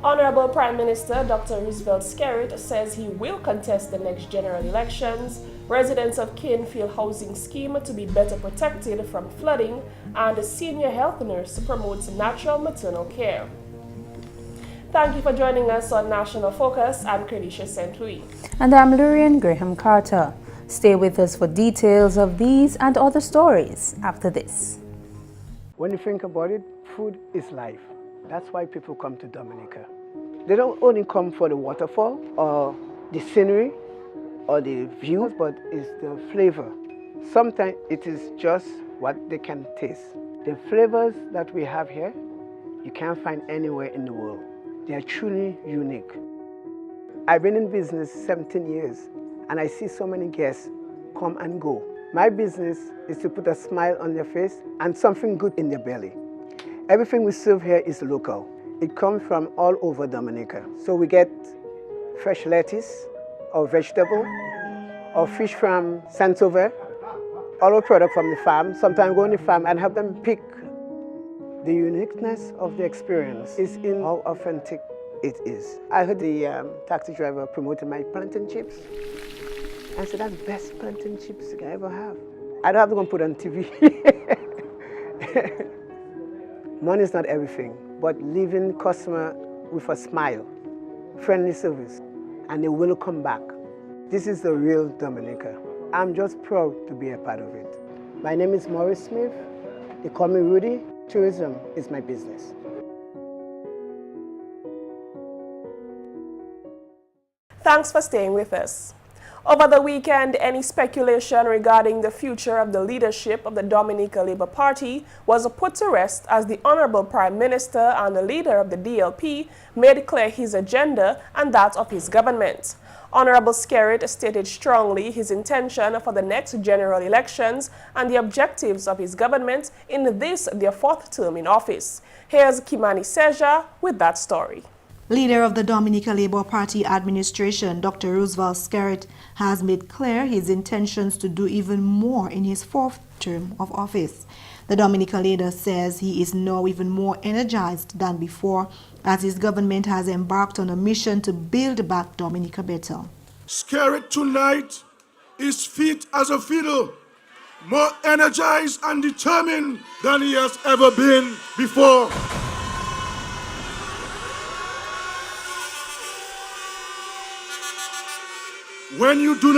Honorable Prime Minister Dr. Roosevelt Skerrit says he will contest the next general elections. Residents of Canefield Housing Scheme to be better protected from flooding, and a senior health nurse promotes natural maternal care. Thank you for joining us on National Focus. I'm Crelisha St. Louis. And I'm Lurian Graham Carter. Stay with us for details of these and other stories after this. When you think about it, food is life. That's why people come to Dominica. They don't only come for the waterfall or the scenery or the views, but it's the flavor. Sometimes it is just what they can taste. The flavors that we have here, you can't find anywhere in the world. They are truly unique. I've been in business 17 years, and I see so many guests come and go. My business is to put a smile on their face and something good in their belly. Everything we serve here is local. It comes from all over Dominica. So we get fresh lettuce, or vegetable, or fish from Saint-Sauveur, all our product from the farm. Sometimes go on the farm and have them pick. The uniqueness of the experience is in how authentic it is. I heard the taxi driver promoting my plantain chips. I said, that's the best plantain chips I ever have. I don't have to go and put on TV. Money is not everything, but leaving customer with a smile, friendly service, and they will come back. This is the real Dominica. I'm just proud to be a part of it. My name is Maurice Smith. They call me Rudy. Tourism is my business. Thanks for staying with us. Over the weekend, any speculation regarding the future of the leadership of the Dominica Labour Party was put to rest as the Honorable Prime Minister and the leader of the DLP made clear his agenda and that of his government. Honorable Skerrit stated strongly his intention for the next general elections and the objectives of his government in this, their fourth term in office. Here's Kimani Seja with that story. Leader of the Dominica Labour Party administration, Dr. Roosevelt Skerrit, has made clear his intentions to do even more in his fourth term of office. The Dominica leader says he is now even more energized than before as his government has embarked on a mission to build back Dominica better. Skerrit tonight is fit as a fiddle, more energized and determined than he has ever been before. When you do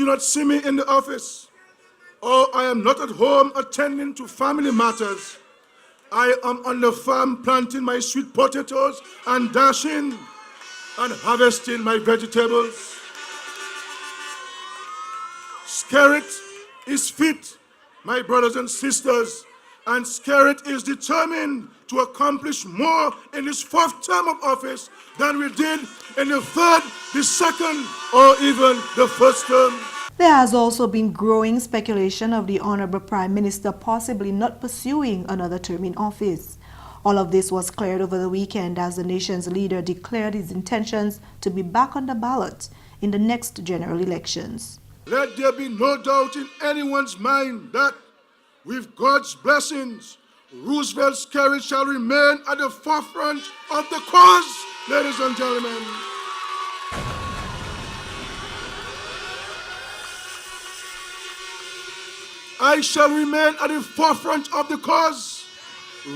not see me in the office, or I am not at home attending to family matters, I am on the farm planting my sweet potatoes and dashing and harvesting my vegetables. Skerrit is fit, my brothers and sisters, and Skerrit is determined to accomplish more in his fourth term of office than we did in the third, the second, or even the first term. There has also been growing speculation of the Honorable Prime Minister possibly not pursuing another term in office. All of this was cleared over the weekend as the nation's leader declared his intentions to be back on the ballot in the next general elections. Let there be no doubt in anyone's mind that, with God's blessings, Roosevelt Skerrit shall remain at the forefront of the cause, ladies and gentlemen. I shall remain at the forefront of the cause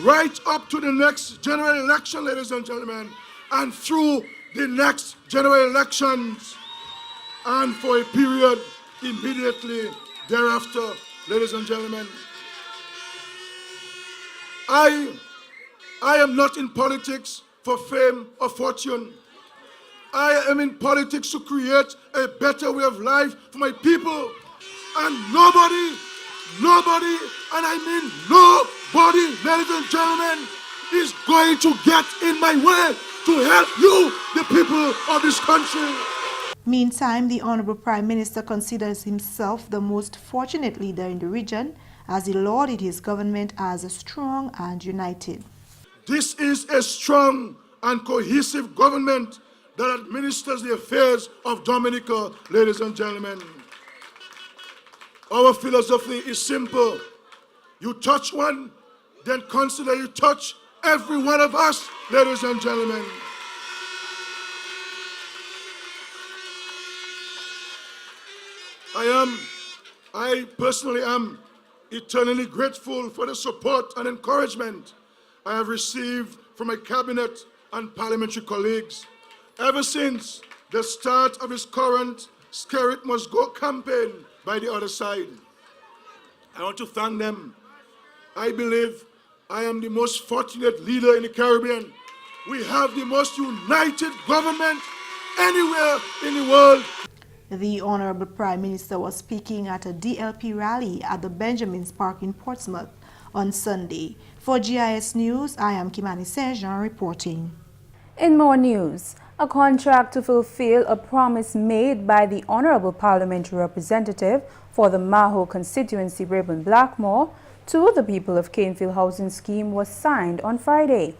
right up to the next general election, ladies and gentlemen, and through the next general elections, and for a period immediately thereafter, ladies and gentlemen. I am not in politics for fame or fortune. I am in politics to create a better way of life for my people. And nobody, and I mean nobody, ladies and gentlemen, is going to get in my way to help you, the people of this country. Meantime, the Honorable Prime Minister considers himself the most fortunate leader in the region as he lauded his government as strong and united. This is a strong and cohesive government that administers the affairs of Dominica, ladies and gentlemen. Our philosophy is simple. You touch one, then consider you touch every one of us, ladies and gentlemen. I personally am eternally grateful for the support and encouragement I have received from my cabinet and parliamentary colleagues ever since the start of his current Skerrit Must Go campaign by the other side. I want to thank them. I believe I am the most fortunate leader in the Caribbean. We have the most united government anywhere in the world. The Honorable Prime Minister was speaking at a DLP rally at the Benjamins Park in Portsmouth on Sunday. For GIS News, I am Kimani Saint-Jean reporting. In more news, a contract to fulfill a promise made by the Honorable Parliamentary Representative for the Maho constituency, Rayburn Blackmore, to the people of Canefield Housing Scheme was signed on Friday.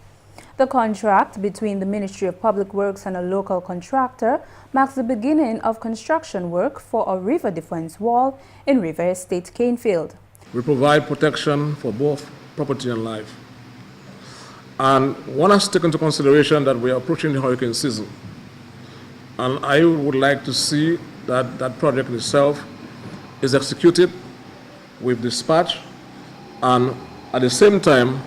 The contract between the Ministry of Public Works and a local contractor marks the beginning of construction work for a river defense wall in River Estate, Canefield. We provide protection for both property and life. And one has to take into consideration that we are approaching the hurricane season. And I would like to see that that project itself is executed with dispatch and at the same time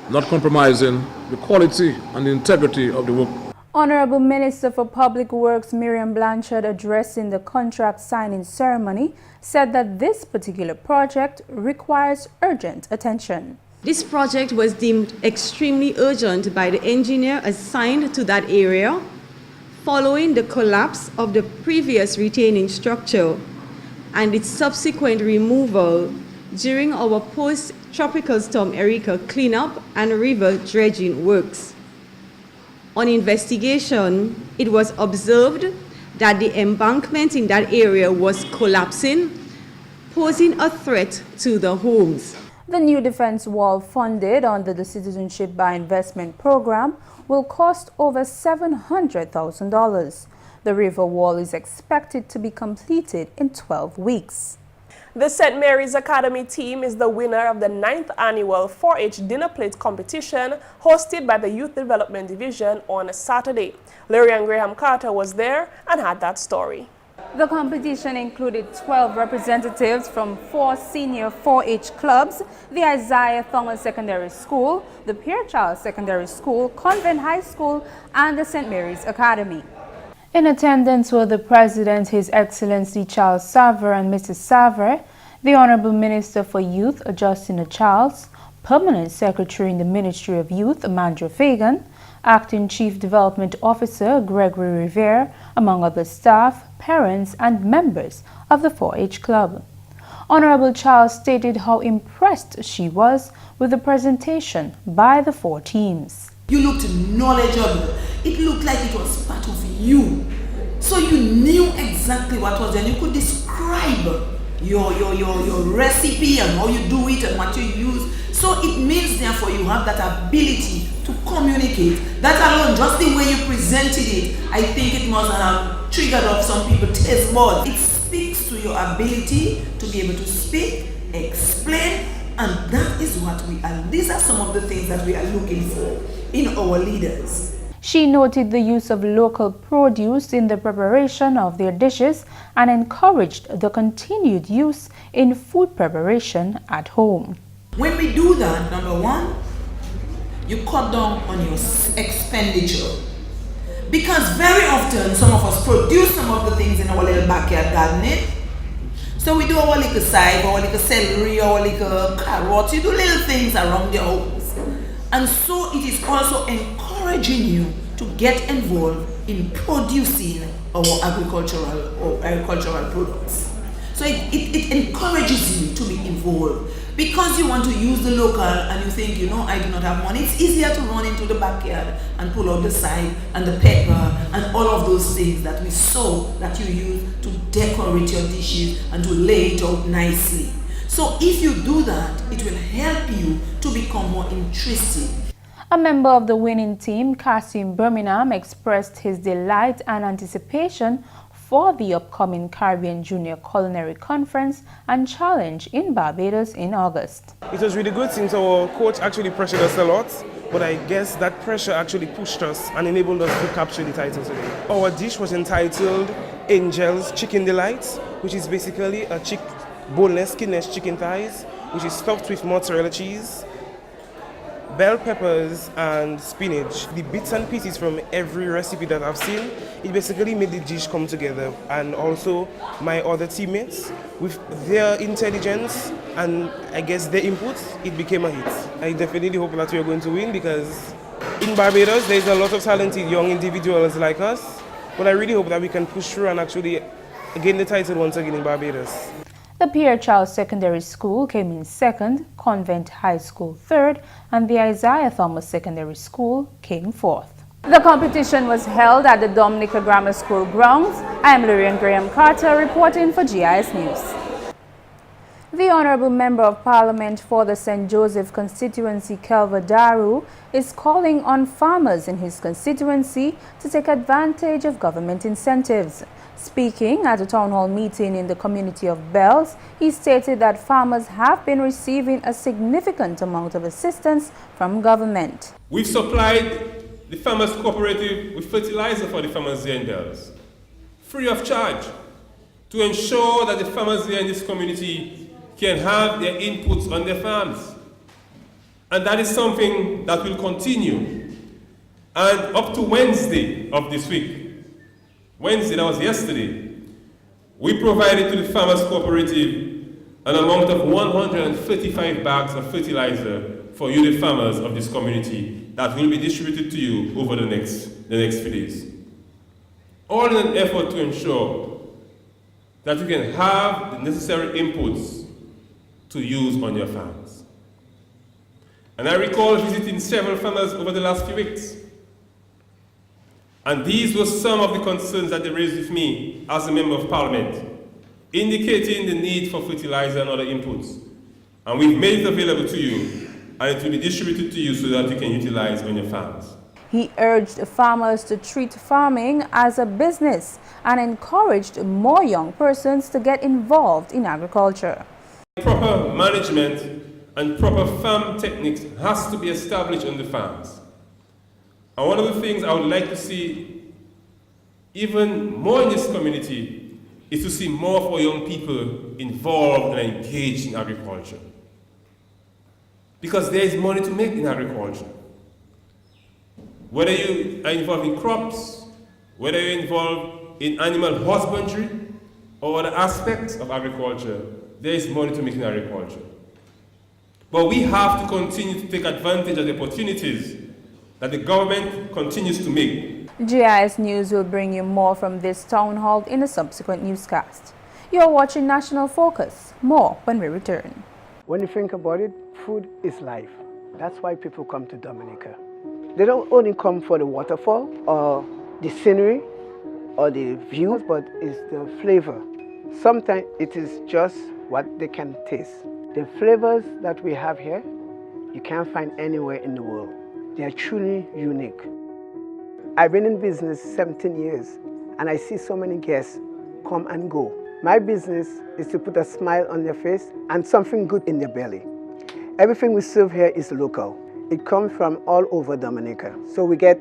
not compromising the quality and the integrity of the work. Honorable Minister for Public Works Miriam Blanchard, addressing the contract signing ceremony, said that this particular project requires urgent attention. This project was deemed extremely urgent by the engineer assigned to that area following the collapse of the previous retaining structure and its subsequent removal during our post-tropical storm Erika cleanup and river dredging works. On investigation, it was observed that the embankment in that area was collapsing, posing a threat to the homes. The new defense wall, funded under the Citizenship by Investment program, will cost over $700,000. The river wall is expected to be completed in 12 weeks. The St. Mary's Academy team is the winner of the 9th annual 4-H dinner plate competition hosted by the Youth Development Division on Saturday. Lurian Graham Carter was there and had that story. The competition included 12 representatives from 4 senior 4-H clubs, the Isaiah Thomas Secondary School, the Pierre Charles Secondary School, Convent High School, and the St. Mary's Academy. In attendance were the President, His Excellency Charles Savre and Mrs. Savre, the Honorable Minister for Youth, Justina Charles, Permanent Secretary in the Ministry of Youth, Amandra Fagan, Acting Chief Development Officer Gregory Rivera, among other staff, parents, and members of the 4-H Club. Honorable Charles stated how impressed she was with the presentation by the 4 teams. You looked knowledgeable. It looked like it was part of you. So you knew exactly what was there. You could describe your recipe and how you do it and what you use. So it means therefore you have that ability to communicate. That alone, just the way you presented it, I think it must have triggered off some people's taste buds. It speaks to your ability to be able to speak, explain, and that is what we are. These are some of the things that we are looking for in our leaders. She noted the use of local produce in the preparation of their dishes and encouraged the continued use in food preparation at home. When we do that, number one, you cut down on your expenditure. Because very often some of us produce some of the things in our little backyard gardening. So we do our little side, our little celery, our little carrots, you do little things around your house. And so it is also encouraging you to get involved in producing our agricultural products. So it encourages you to be involved because you want to use the local and you think, you know, I do not have money. It's easier to run into the backyard and pull out the side and the pepper and all of those things that we saw that you use to decorate your dishes and to lay it out nicely. So if you do that, it will help you to become more interested. A member of the winning team, Kasim Birmingham, expressed his delight and anticipation for the upcoming Caribbean Junior Culinary Conference and Challenge in Barbados in August. It was really good since our coach actually pressured us a lot, but I guess that pressure actually pushed us and enabled us to capture the title today. Our dish was entitled Angel's Chicken Delights, which is basically a boneless, skinless chicken thighs, which is stuffed with mozzarella cheese, bell peppers and spinach. The bits and pieces from every recipe that I've seen, it basically made the dish come together. And also my other teammates, with their intelligence and I guess their inputs, it became a hit. I definitely hope that we are going to win because in Barbados there's a lot of talented young individuals like us, but I really hope that we can push through and actually gain the title once again in Barbados. The Pierre Charles Secondary School came in second, Convent High School third, and the Isaiah Thomas Secondary School came fourth. The competition was held at the Dominica Grammar School grounds. I am Lurian Graham Carter reporting for GIS News. The Honourable Member of Parliament for the St. Joseph constituency, Kelva Daru, is calling on farmers in his constituency to take advantage of government incentives. Speaking at a town hall meeting in the community of Bells, he stated that farmers have been receiving a significant amount of assistance from government. We've supplied the Farmers Cooperative with fertilizer for the farmers here in Bells, free of charge, to ensure that the farmers here in this community can have their inputs on their farms. And that is something that will continue. And up to Wednesday of this week, Wednesday, that was yesterday, we provided to the Farmers Cooperative an amount of 135 bags of fertilizer for you, the farmers of this community, that will be distributed to you over the next few days. All in an effort to ensure that you can have the necessary inputs to use on your farms. And I recall visiting several farmers over the last few weeks. And these were some of the concerns that they raised with me as a Member of Parliament, indicating the need for fertilizer and other inputs. And we've made it available to you, and it will be distributed to you so that you can utilize on your farms. He urged farmers to treat farming as a business and encouraged more young persons to get involved in agriculture. Proper management and proper farm techniques has to be established on the farms. And one of the things I would like to see even more in this community is to see more of our young people involved and engaged in agriculture. Because there is money to make in agriculture. Whether you are involved in crops, whether you're involved in animal husbandry or other aspects of agriculture, there is money to make in agriculture. But we have to continue to take advantage of the opportunities that the government continues to make. GIS News will bring you more from this town hall in a subsequent newscast. You are watching National Focus. More when we return. When you think about it, food is life. That's why people come to Dominica. They don't only come for the waterfall or the scenery or the views, but it's the flavor. Sometimes it is just what they can taste. The flavors that we have here, you can't find anywhere in the world. They are truly unique. I've been in business 17 years and I see so many guests come and go. My business is to put a smile on their face and something good in their belly. Everything we serve here is local. It comes from all over Dominica. So we get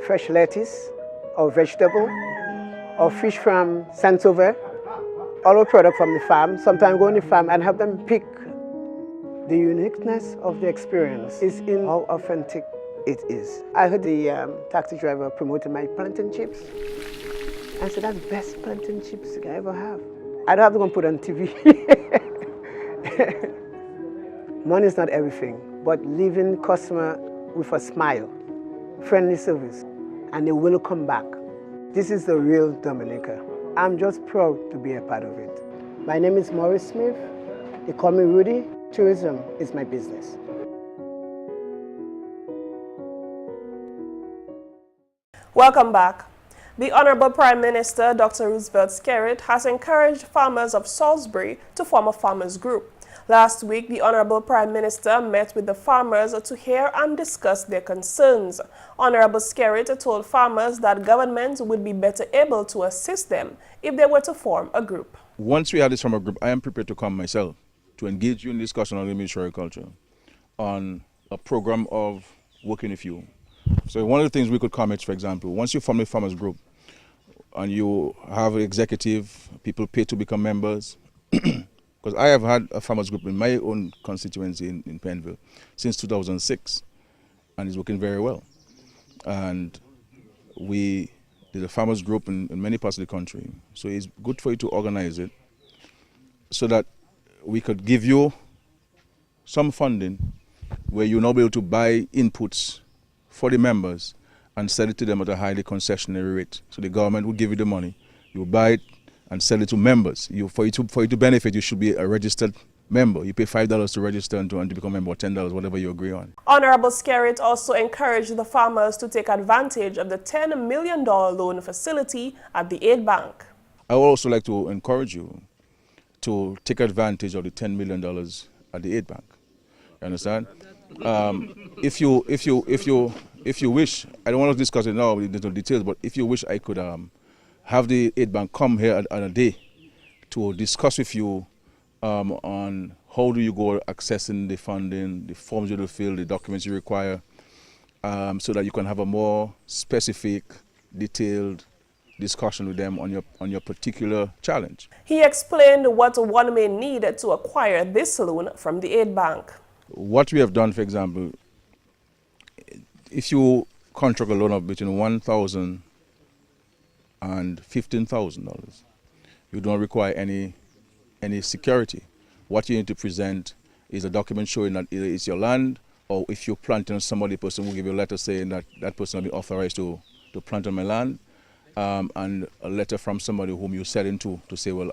fresh lettuce or vegetable or fish from Saint-Sauveur, all our product from the farm. Sometimes go on the farm and have them pick. The uniqueness of the experience is in how authentic it is. I heard the taxi driver promoting my plantain chips. I said, that's the best plantain chips I ever have. I don't have to go and put on TV. Money is not everything, but leaving customer with a smile, friendly service, and they will come back. This is the real Dominica. I'm just proud to be a part of it. My name is Maurice Smith. They call me Rudy. Tourism is my business. Welcome back. The Honorable Prime Minister, Dr. Roosevelt Skerrit, has encouraged farmers of Salisbury to form a farmers group. Last week, the Honorable Prime Minister met with the farmers to hear and discuss their concerns. Honorable Skerrit told farmers that government would be better able to assist them if they were to form a group. Once we have this farmer group, I am prepared to come myself to engage you in discussion on the Ministry of Agriculture on a program of working with you. So one of the things we could comment, for example, once you form a farmers group and you have an executive, people pay to become members, because I have had a farmers group in my own constituency in Penville since 2006, and it's working very well. And we did a farmers group in many parts of the country. So it's good for you to organize it so that we could give you some funding where you'll now be able to buy inputs for the members and sell it to them at a highly concessionary rate. So the government will give you the money, you buy it and sell it to members. For you to benefit, you should be a registered member. You pay $5 to register and to become a member, or $10, whatever you agree on. Honorable Skerrit also encouraged the farmers to take advantage of the $10 million loan facility at the Aid Bank. I would also like to encourage you to take advantage of the $10 million at the Aid Bank. You understand? If you wish, I don't want to discuss it now with the details, but if you wish, I could have the Aid Bank come here on a day to discuss with you on how do you go accessing the funding, the forms you will fill, the documents you require, so that you can have a more specific, detailed discussion with them on your particular challenge. He explained what one may need to acquire this loan from the Aid Bank. What we have done, for example, if you contract a loan of between $1,000 and $15,000, you don't require any security. What you need to present is a document showing that either it's your land, or if you're planting on somebody, the person will give you a letter saying that that person will be authorized to plant on my land, and a letter from somebody whom you're selling to say, well,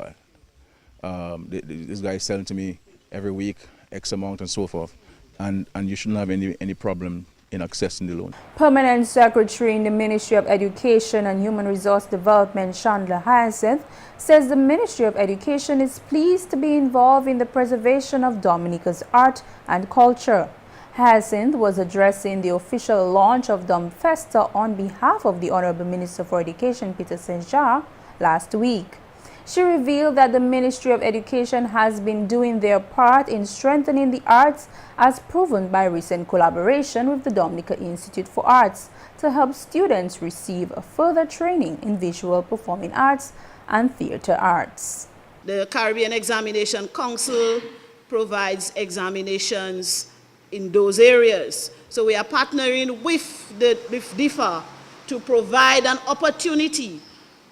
this guy is selling to me every week X amount and so forth, and you shouldn't have any problem in accessing the loan. Permanent Secretary in the Ministry of Education and Human Resource Development, Chandler Hyacinth, says the Ministry of Education is pleased to be involved in the preservation of Dominica's art and culture. Hyacinth was addressing the official launch of DomFesta on behalf of the Honorable Minister for Education, Peter St. John, last week. She revealed that the Ministry of Education has been doing their part in strengthening the arts, as proven by recent collaboration with the Dominica Institute for Arts to help students receive a further training in visual performing arts and theater arts. The Caribbean Examination Council provides examinations in those areas. So we are partnering with DIFA to provide an opportunity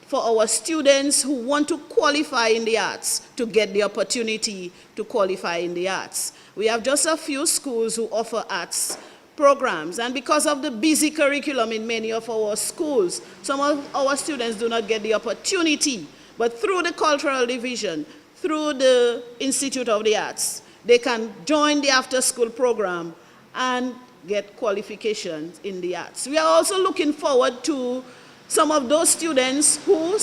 for our students who want to qualify in the arts to get the opportunity to qualify in the arts. We have just a few schools who offer arts programs, and because of the busy curriculum in many of our schools, some of our students do not get the opportunity. But through the Cultural Division, through the Institute of the Arts, they can join the after-school program and get qualifications in the arts. We are also looking forward to some of those students who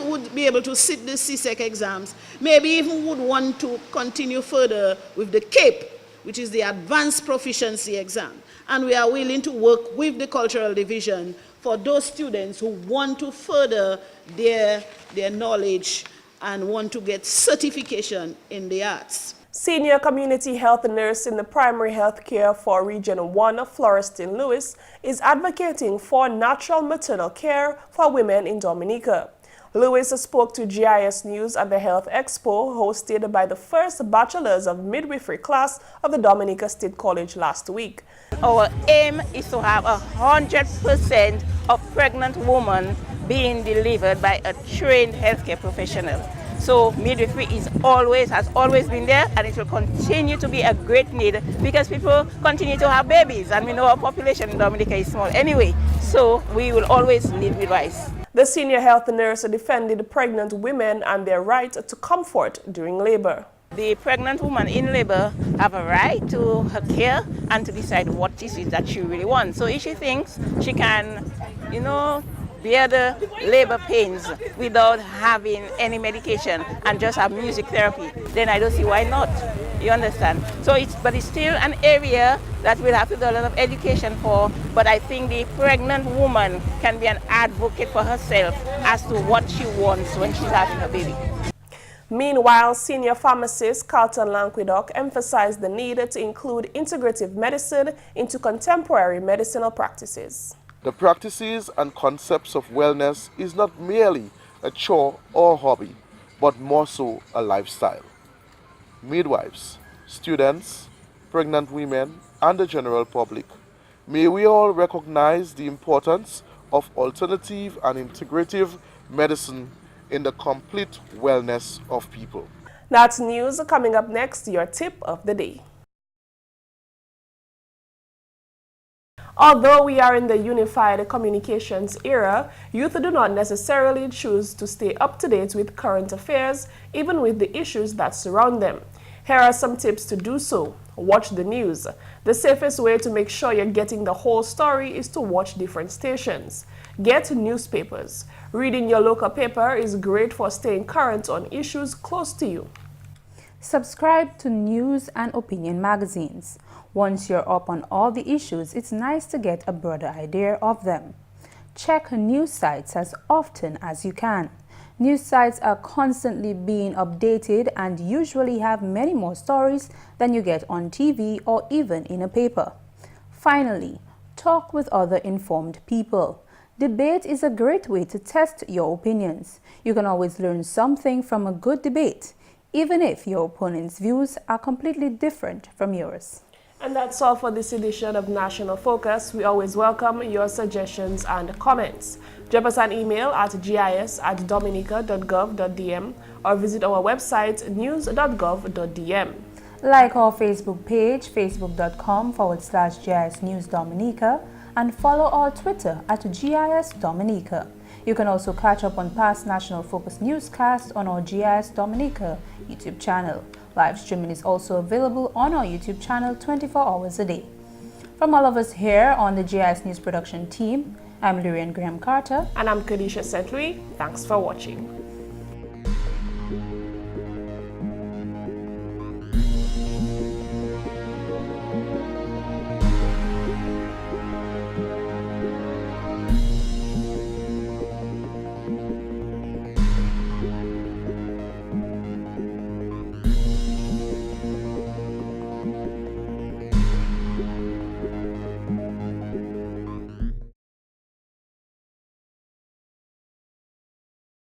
would be able to sit the CSEC exams, maybe even would want to continue further with the CAPE, which is the Advanced Proficiency Exam. And we are willing to work with the Cultural Division for those students who want to further their knowledge and want to get certification in the arts. Senior community health nurse in the primary health care for Region 1 of Florestan Lewis is advocating for natural maternal care for women in Dominica. Lewis spoke to GIS News at the Health Expo hosted by the first Bachelors of Midwifery class of the Dominica State College last week. Our aim is to have 100% of pregnant women being delivered by a trained healthcare professional. So midwifery has always been there, and it will continue to be a great need because people continue to have babies, and we know our population in Dominica is small anyway, so we will always need midwives. The senior health nurse defended pregnant women and their right to comfort during labor. The pregnant woman in labor have a right to her care and to decide what it is that she really wants. So if she thinks she can, bear the labor pains without having any medication and just have music therapy, then I don't see why not. You understand? So it's still an area that we'll have to do a lot of education for, but I think the pregnant woman can be an advocate for herself as to what she wants when she's having her baby. Meanwhile, senior pharmacist Carlton Languedoc emphasized the need to include integrative medicine into contemporary medicinal practices. The practices and concepts of wellness is not merely a chore or hobby, but more so a lifestyle. Midwives, students, pregnant women, and the general public, may we all recognize the importance of alternative and integrative medicine in the complete wellness of people. That's news. Coming up next, your tip of the day. Although we are in the unified communications era, youth do not necessarily choose to stay up to date with current affairs, even with the issues that surround them. Here are some tips to do so. Watch the news. The safest way to make sure you're getting the whole story is to watch different stations. Get newspapers. Reading your local paper is great for staying current on issues close to you. Subscribe to news and opinion magazines. Once you're up on all the issues, it's nice to get a broader idea of them. Check news sites as often as you can. News sites are constantly being updated and usually have many more stories than you get on TV or even in a paper. Finally, talk with other informed people. Debate is a great way to test your opinions. You can always learn something from a good debate, even if your opponent's views are completely different from yours. And that's all for this edition of National Focus. We always welcome your suggestions and comments. Drop us an email at gis@dominica.gov.dm or visit our website news.gov.dm. Like our Facebook page, facebook.com/GIS News Dominica, and follow our Twitter at GIS Dominica. You can also catch up on past National Focus newscasts on our GIS Dominica YouTube channel. Live streaming is also available on our YouTube channel 24 hours a day. From all of us here on the GIS News production team, I'm Lurian Graham Carter. And I'm Kadisha St. Louis. Thanks for watching.